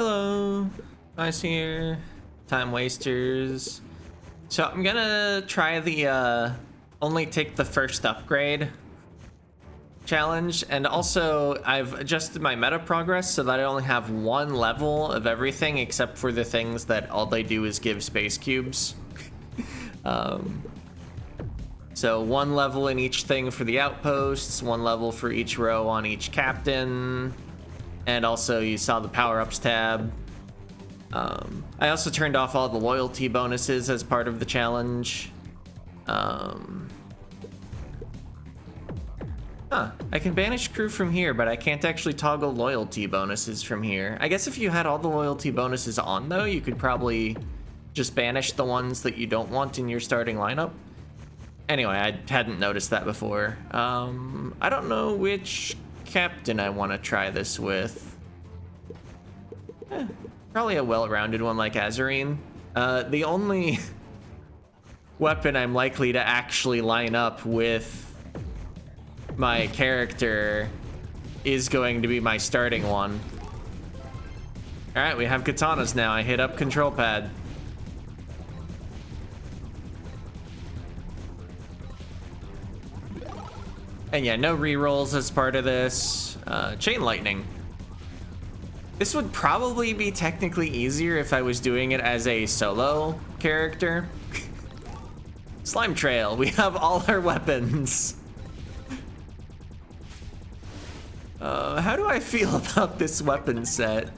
Hello, nice here. Time wasters. So I'm gonna try the only take the first upgrade challenge, and also I've adjusted my meta progress so that I only have one level of everything except for the things that all they do is give space cubes. So one level in each thing for the outposts, one level for each row on each captain, and also you saw the power-ups tab. I also turned off all the loyalty bonuses as part of the challenge. I can banish crew from here, but I can't actually toggle loyalty bonuses from here. I guess if you had all the loyalty bonuses on, though, you could probably just banish the ones that you don't want in your starting lineup. Anyway, I hadn't noticed that before. I don't know which captain I want to try this with. Probably a well-rounded one like Azarine. The only weapon I'm likely to actually line up with my character is going to be my starting one. All right, we have katanas now. I hit up control pad. And yeah, no rerolls as part of this. Chain lightning. This would probably be technically easier if I was doing it as a solo character. Slime trail, we have all our weapons. How do I feel about this weapon set?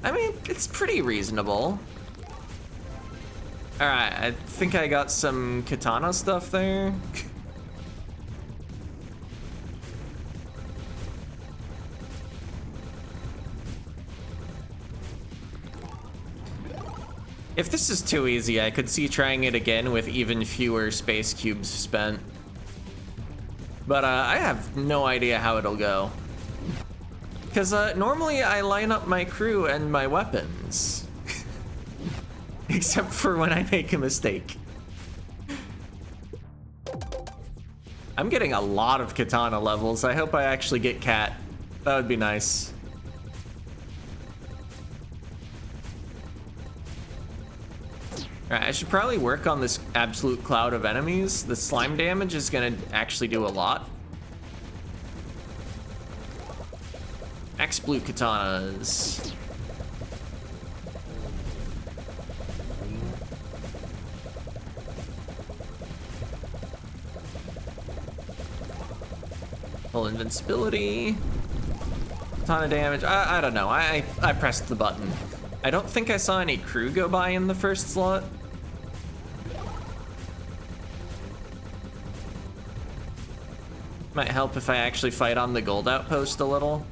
I mean, it's pretty reasonable. All right, I think I got some katana stuff there. If this is too easy, I could see trying it again with even fewer space cubes spent. But I have no idea how it'll go. Because normally I line up my crew and my weapons. Except for when I make a mistake. I'm getting a lot of katana levels. I hope I actually get cat. That would be nice. Alright, I should probably work on this absolute cloud of enemies. The slime damage is gonna actually do a lot. X blue katanas. Full invincibility. Ton of damage. I don't know. I pressed the button. I don't think I saw any crew go by in the first slot. Might help if I actually fight on the gold outpost a little.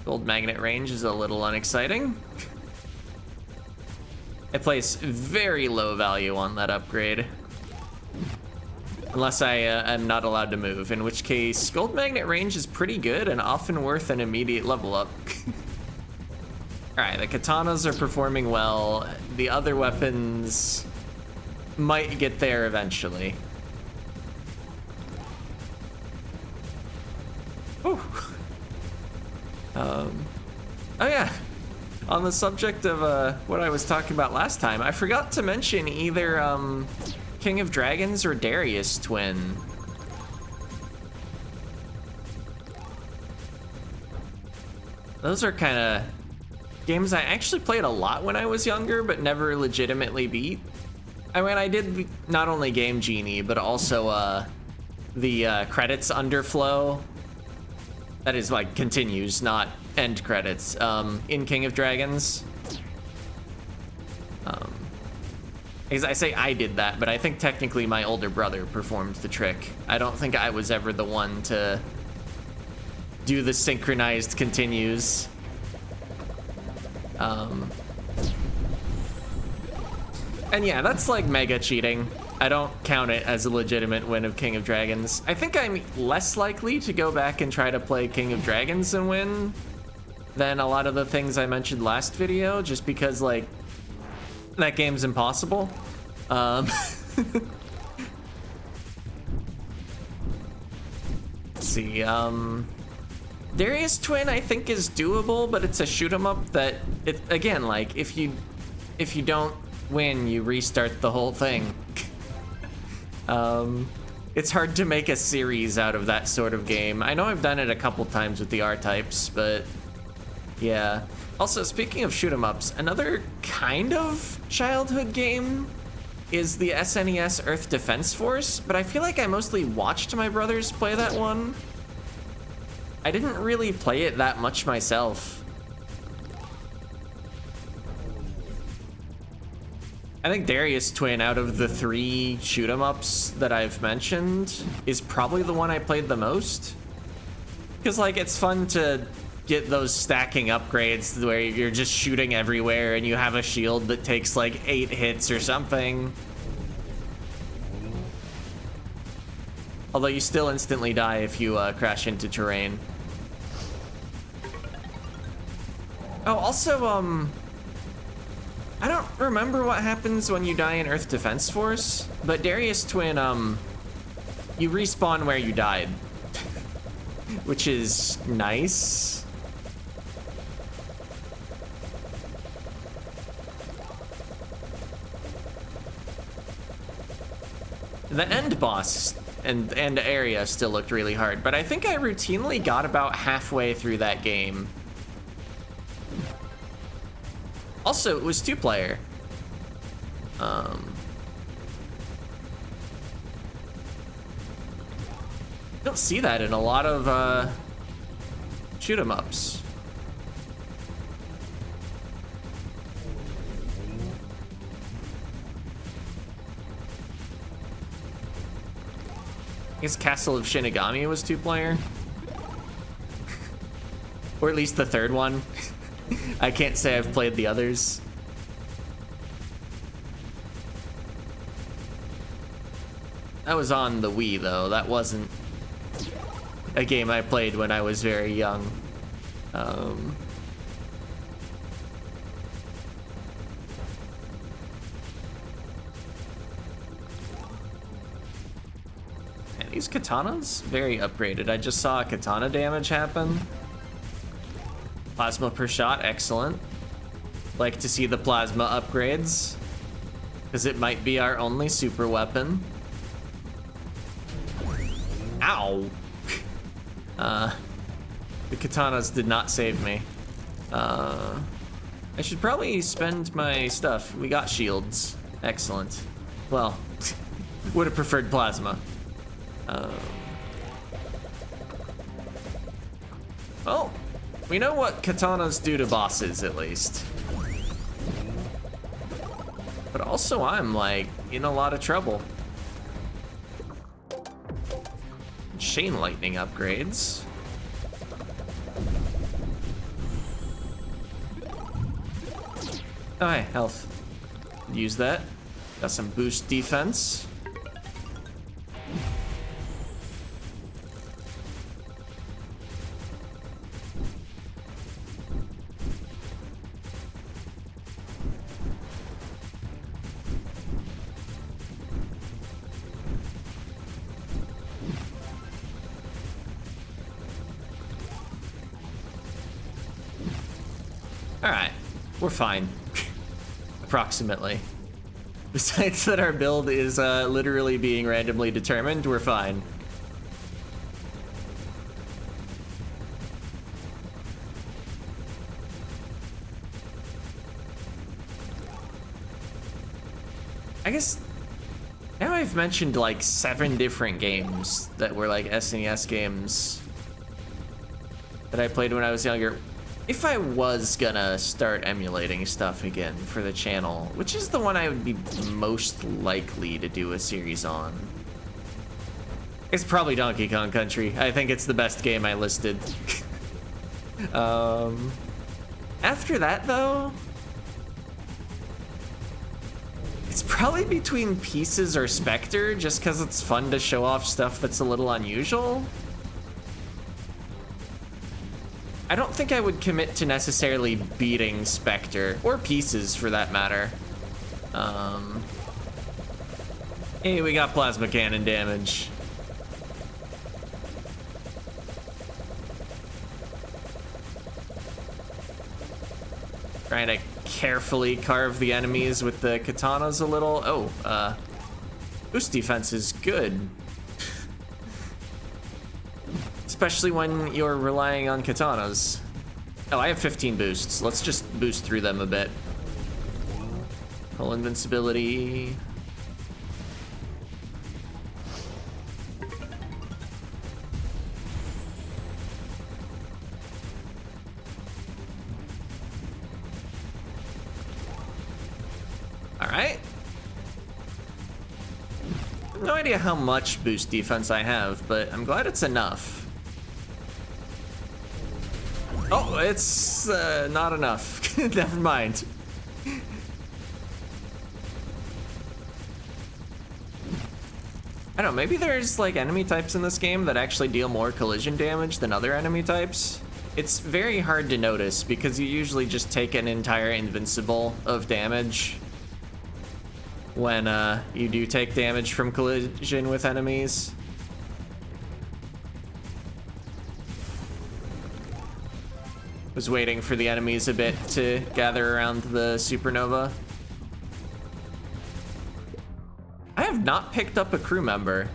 Gold magnet range is a little unexciting. I place very low value on that upgrade. Unless I am not allowed to move, in which case gold magnet range is pretty good and often worth an immediate level up. Alright, the katanas are performing well. The other weapons might get there eventually. Whew. Oh yeah, on the subject of what I was talking about last time, I forgot to mention either King of Dragons or Darius Twin. Those are kind of games I actually played a lot when I was younger, but never legitimately beat. I mean, I did not only Game Genie, but also the credits underflow. That is like continues, not end credits, in King of Dragons. Because I say I did that, but I think technically my older brother performed the trick. I don't think I was ever the one to do the synchronized continues. And yeah, that's like mega cheating. I don't count it as a legitimate win of King of Dragons. I think I'm less likely to go back and try to play King of Dragons and win than a lot of the things I mentioned last video, just because like that game's impossible. see. Darius Twin I think is doable, but it's a shoot 'em up that it again, like if you don't win, you restart the whole thing. It's hard to make a series out of that sort of game. I know I've done it a couple times with the R-types, but yeah. Also, speaking of shoot 'em ups, another kind of childhood game is the SNES Earth Defense Force, but I feel like I mostly watched my brothers play that one. I didn't really play it that much myself. I think Darius Twin, out of the 3 shoot 'em ups that I've mentioned, is probably the one I played the most. Because, like, it's fun to get those stacking upgrades where you're just shooting everywhere and you have a shield that takes like 8 hits or something. Although you still instantly die if you crash into terrain. Oh, also, I don't remember what happens when you die in Earth Defense Force, but Darius Twin, you respawn where you died, which is nice. The end boss and area still looked really hard, but I think I routinely got about halfway through that game. Also, it was 2-player. You don't see that in a lot of shoot 'em ups. I guess Castle of Shinigami was 2-player. Or at least the 3rd one. I can't say I've played the others. That was on the Wii, though. That wasn't a game I played when I was very young. These katanas, very upgraded. I just saw a katana damage happen. Plasma per shot, excellent. Like to see the plasma upgrades, because it might be our only super weapon. Ow! The katanas did not save me. I should probably spend my stuff. We got shields. Excellent. Well, would have preferred plasma. Well, we know what katanas do to bosses, at least. But also, I'm, like, in a lot of trouble. Chain lightning upgrades. Oh, hey, health. Use that. Got some boost defense. Alright, we're fine. Approximately. Besides that our build is literally being randomly determined, we're fine. I guess now I've mentioned like 7 different games that were like SNES games that I played when I was younger. If I was gonna start emulating stuff again for the channel, which is the one I would be most likely to do a series on? It's probably Donkey Kong Country. I think it's the best game I listed. After that, though, it's probably between Pieces or Spectre, just because it's fun to show off stuff that's a little unusual. I don't think I would commit to necessarily beating Spectre, or Pieces for that matter. Hey, we got plasma cannon damage. Trying to carefully carve the enemies with the katanas a little. Oh, boost defense is good. Especially when you're relying on katanas. Oh, I have 15 boosts. Let's just boost through them a bit. Full invincibility. Alright. No idea how much boost defense I have, but I'm glad it's enough. Oh, it's not enough. Never mind. I don't know, maybe there's like enemy types in this game that actually deal more collision damage than other enemy types. It's very hard to notice because you usually just take an entire invincible of damage when you do take damage from collision with enemies. Was waiting for the enemies a bit to gather around the supernova. I have not picked up a crew member.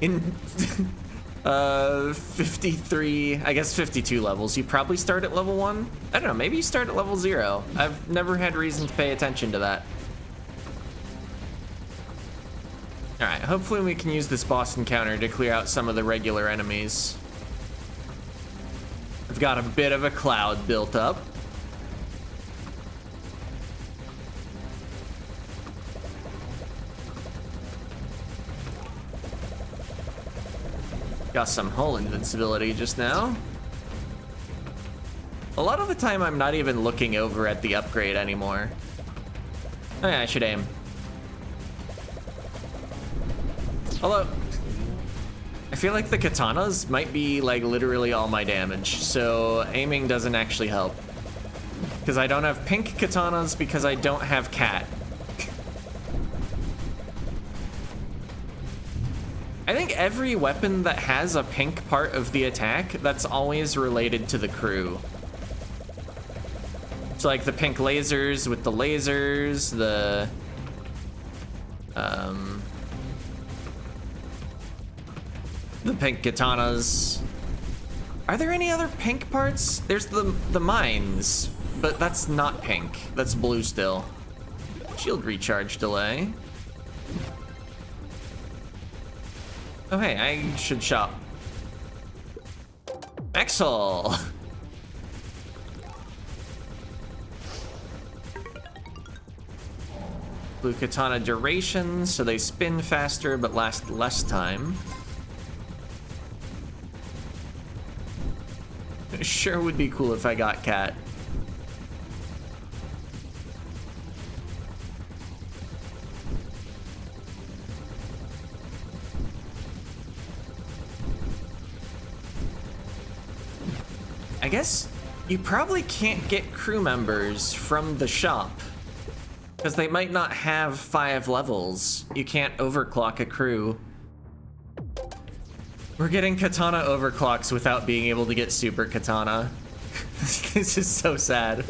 In 53, I guess 52 levels. You probably start at level 1? I don't know, maybe you start at level 0. I've never had reason to pay attention to that. Alright, hopefully we can use this boss encounter to clear out some of the regular enemies. I've got a bit of a cloud built up. Got some hull invincibility just now. A lot of the time I'm not even looking over at the upgrade anymore. Oh yeah, I should aim. Although, I feel like the katanas might be like literally all my damage, so aiming doesn't actually help. Because I don't have pink katanas because I don't have cat. I think every weapon that has a pink part of the attack, that's always related to the crew. So like the pink lasers with the lasers, the pink katanas. Are there any other pink parts? There's the mines, but that's not pink. That's blue still. Shield recharge delay. Oh hey, I should shop. Axel! Blue katana duration, so they spin faster but last less time. It sure would be cool if I got cat. I guess you probably can't get crew members from the shop because they might not have 5 levels. You can't overclock a crew. We're getting katana overclocks without being able to get super katana. This is so sad.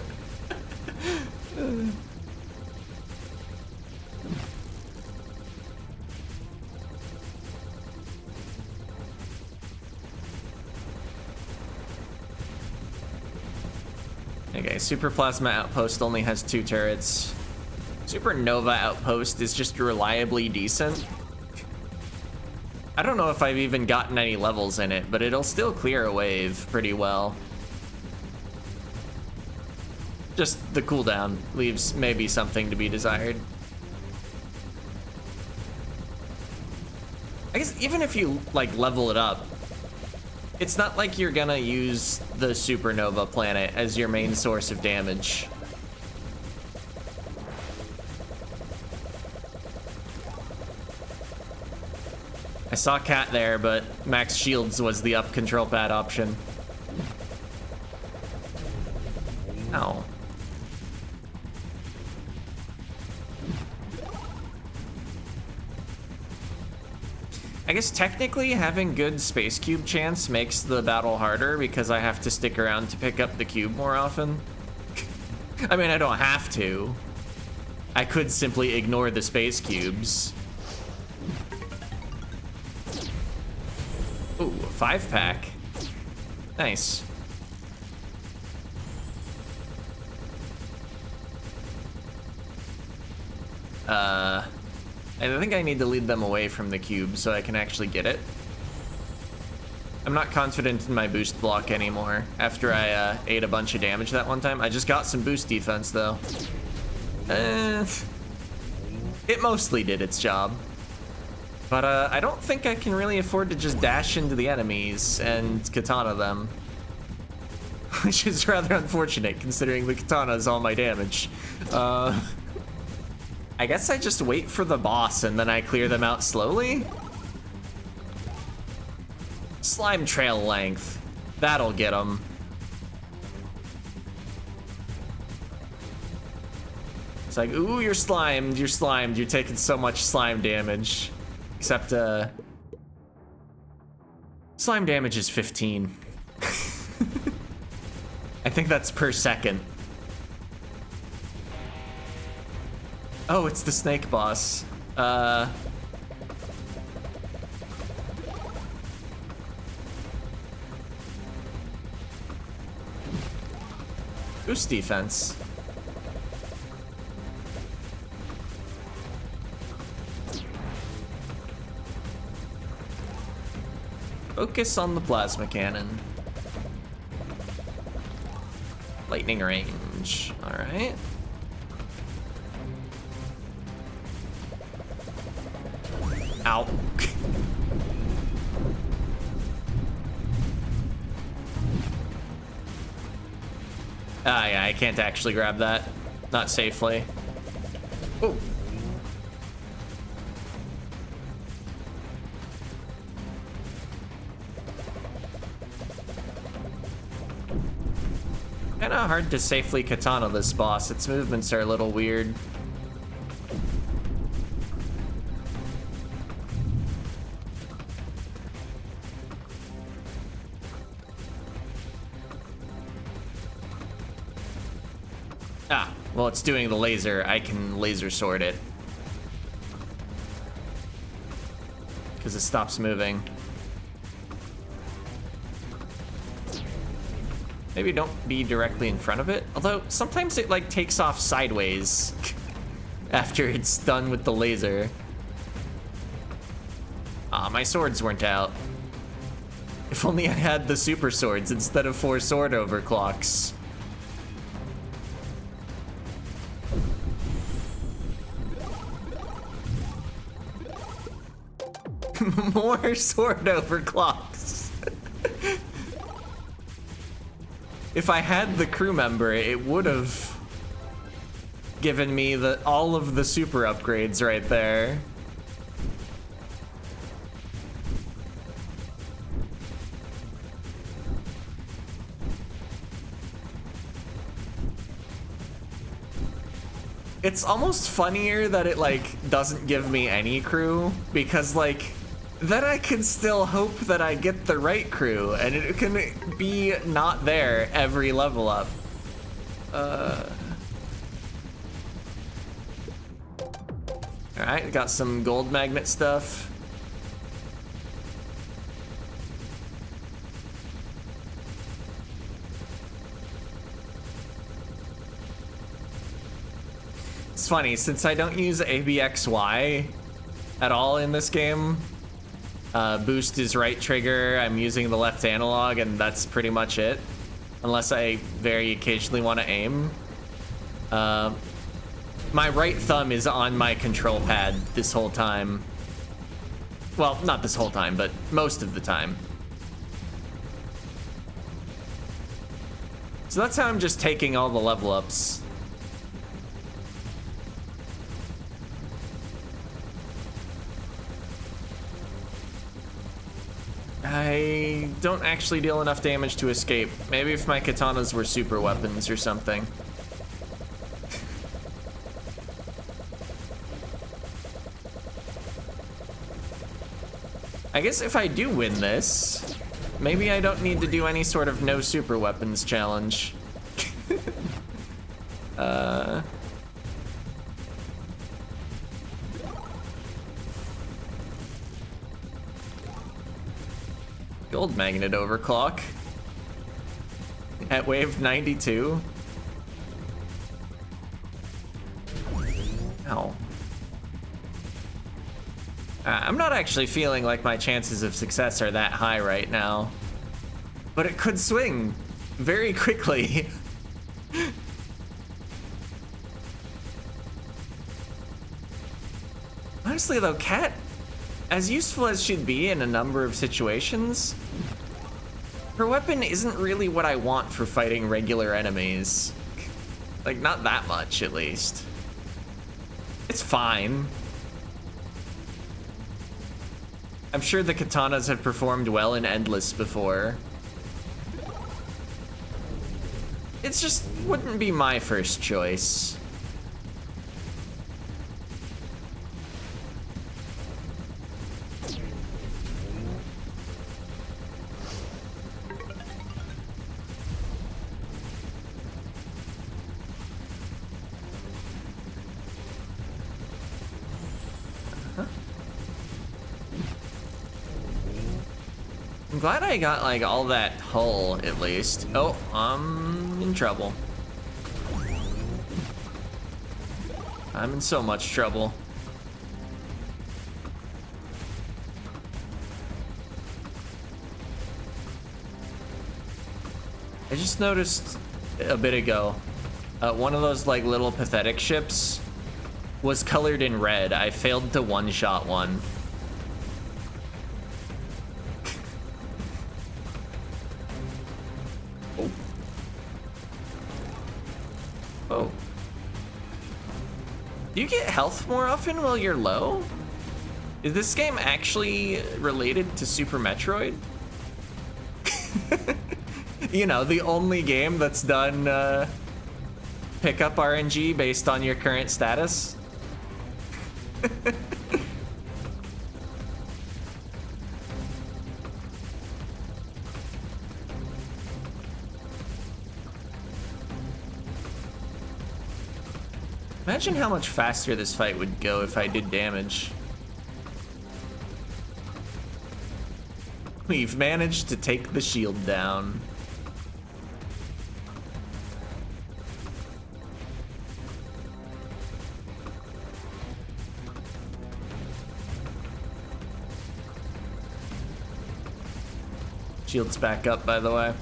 Okay, Super Plasma Outpost only has 2 turrets. Supernova Outpost is just reliably decent. I don't know if I've even gotten any levels in it, but it'll still clear a wave pretty well. Just the cooldown leaves maybe something to be desired. I guess even if you like level it up, it's not like you're gonna use the supernova planet as your main source of damage. I saw cat there, but max shields was the up control pad option. Ow. I guess technically having good space cube chance makes the battle harder because I have to stick around to pick up the cube more often. I mean, I don't have to. I could simply ignore the space cubes. Ooh, a 5-pack. Nice. I think I need to lead them away from the cube so I can actually get it. I'm not confident in my boost block anymore after I ate a bunch of damage that one time. I just got some boost defense though. It mostly did its job. But I don't think I can really afford to just dash into the enemies and katana them. Which is rather unfortunate considering the katana is all my damage. I guess I just wait for the boss and then I clear them out slowly? Slime trail length. That'll get them. It's like, ooh, you're slimed, you're taking so much slime damage. Except, slime damage is 15. I think that's per second. Oh, it's the snake boss. Boost defense. Focus on the plasma cannon. Lightning range. All right. Ow. Yeah, I can't actually grab that. Not safely. Oh. Kinda hard to safely katana this boss. Its movements are a little weird. Ah, well, it's doing the laser. I can laser sword it. Because it stops moving. Maybe don't be directly in front of it. Although, sometimes it, like, takes off sideways after it's done with the laser. Ah, my swords weren't out. If only I had the super swords instead of 4 sword overclocks. More sword overclocks. If I had the crew member, it would have given me all of the super upgrades right there. It's almost funnier that it, like, doesn't give me any crew, because, like, then I can still hope that I get the right crew, and it can be not there every level up. Alright, got some gold magnet stuff. It's funny, since I don't use ABXY at all in this game, boost is right trigger, I'm using the left analog, and that's pretty much it. Unless I very occasionally want to aim. My right thumb is on my control pad this whole time. Well, not this whole time, but most of the time. So that's how I'm just taking all the level ups. I don't actually deal enough damage to escape. Maybe if my katanas were super weapons or something. I guess if I do win this, maybe I don't need to do any sort of no super weapons challenge. Gold magnet overclock at wave 92. Ow. I'm not actually feeling like my chances of success are that high right now, but it could swing very quickly. Honestly though, Cat, as useful as she'd be in a number of situations, her weapon isn't really what I want for fighting regular enemies. Like, not that much, at least. It's fine. I'm sure the katanas have performed well in Endless before. It's just wouldn't be my first choice. I'm glad I got like all that hull at least. Oh, I'm in trouble. I'm in so much trouble. I just noticed a bit ago, one of those like little pathetic ships was colored in red. I failed to one-shot one. Oh. Do you get health more often while you're low? Is this game actually related to Super Metroid? You know, the only game that's done pickup RNG based on your current status? Imagine how much faster this fight would go if I did damage. We've managed to take the shield down. Shield's back up, by the way.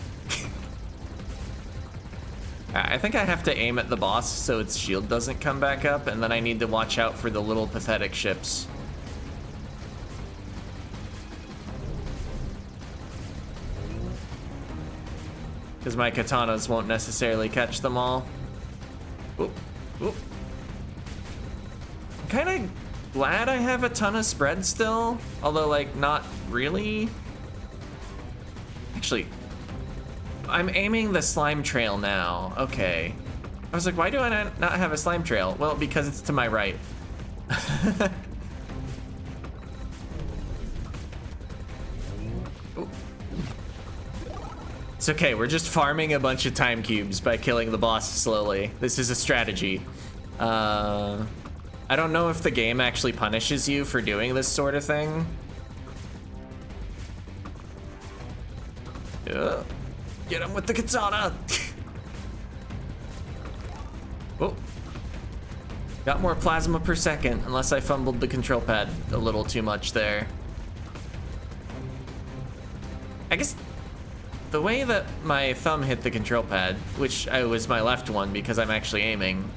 I think I have to aim at the boss so its shield doesn't come back up, and then I need to watch out for the little pathetic ships. Because my katanas won't necessarily catch them all. Oop, oop. I'm kind of glad I have a ton of spread still, although like not really. Actually, I'm aiming the slime trail now. Okay. I was like, why do I not have a slime trail? Well, because it's to my right. It's okay, we're just farming a bunch of time cubes by killing the boss slowly. This is a strategy. I don't know if the game actually punishes you for doing this sort of thing. Get him with the katana! Oh. Got more plasma per second, unless I fumbled the control pad a little too much there. I guess the way that my thumb hit the control pad, which was my left one because I'm actually aiming,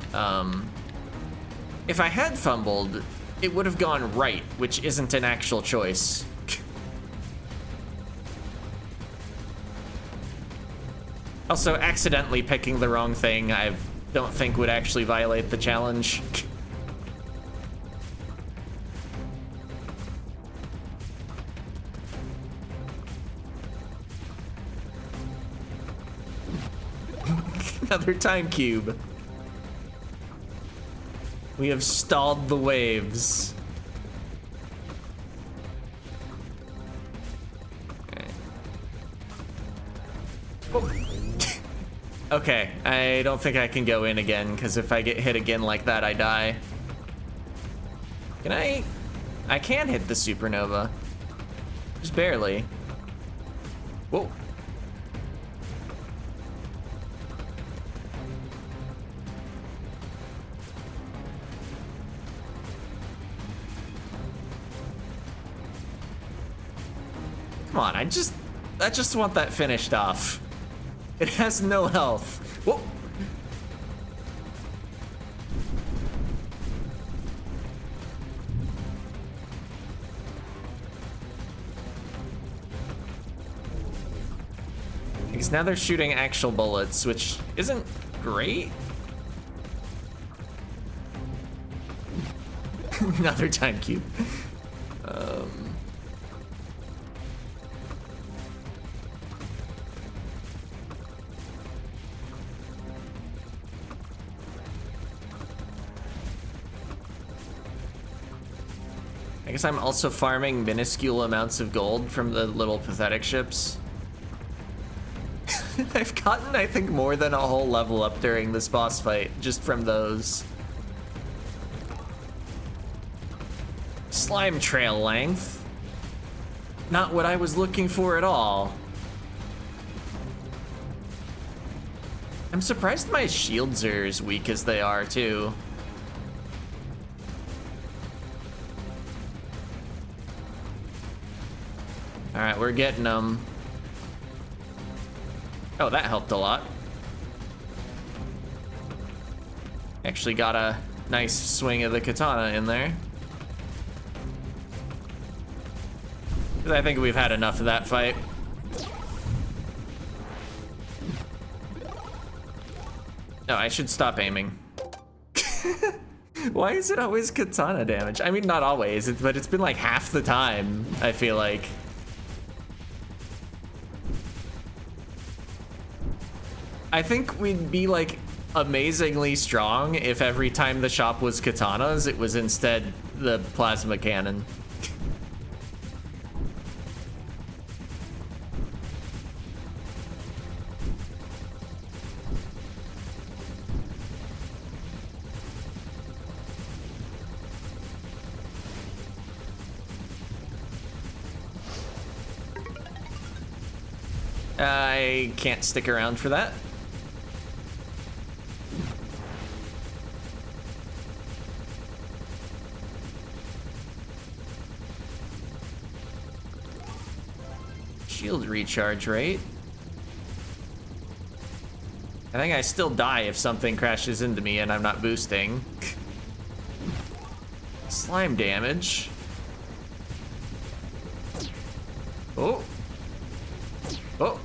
if I had fumbled, it would have gone right, which isn't an actual choice. Also, accidentally picking the wrong thing, I don't think would actually violate the challenge. Another time cube. We have stalled the waves. Oh. Okay, I don't think I can go in again, because if I get hit again like that, I die. Can I? I can hit the supernova. Just barely. Whoa. Come on, I just want that finished off. It has no health. Whoa. Because now they're shooting actual bullets, which isn't great. Another time cube. I guess I'm also farming minuscule amounts of gold from the little pathetic ships. I've gotten, I think, more than a whole level up during this boss fight, just from those. Slime trail length. Not what I was looking for at all. I'm surprised my shields are as weak as they are, too. All right, we're getting them. Oh, that helped a lot. Actually got a nice swing of the katana in there. I think we've had enough of that fight. No, I should stop aiming. Why is it always katana damage? I mean, not always, but it's been like half the time, I feel like. I think we'd be like amazingly strong if every time the shop was katanas, it was instead the plasma cannon. I can't stick around for that. Shield recharge rate. I think I still die if something crashes into me and I'm not boosting. Slime damage. Oh. Oh.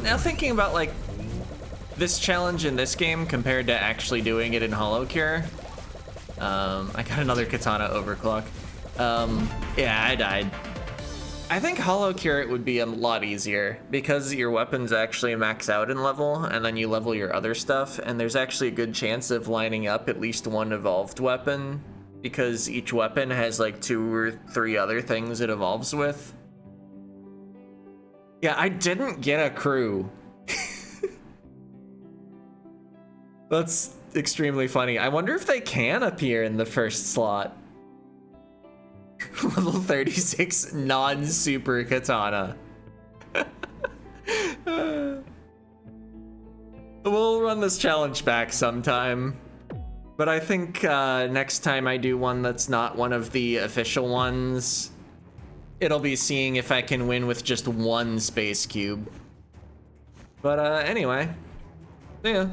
Now thinking about like this challenge in this game compared to actually doing it in Hollow Cure, I got another katana overclock. Yeah, I died. I think Hollow Cure it would be a lot easier because your weapons actually max out in level and then you level your other stuff, and there's actually a good chance of lining up at least one evolved weapon because each weapon has like 2 or 3 other things it evolves with. Yeah, I didn't get a crew. That's extremely funny. I wonder if they can appear in the first slot. Level 36 non-super katana. We'll run this challenge back sometime. But I think next time I do one that's not one of the official ones, it'll be seeing if I can win with just 1 space cube. But anyway, see ya.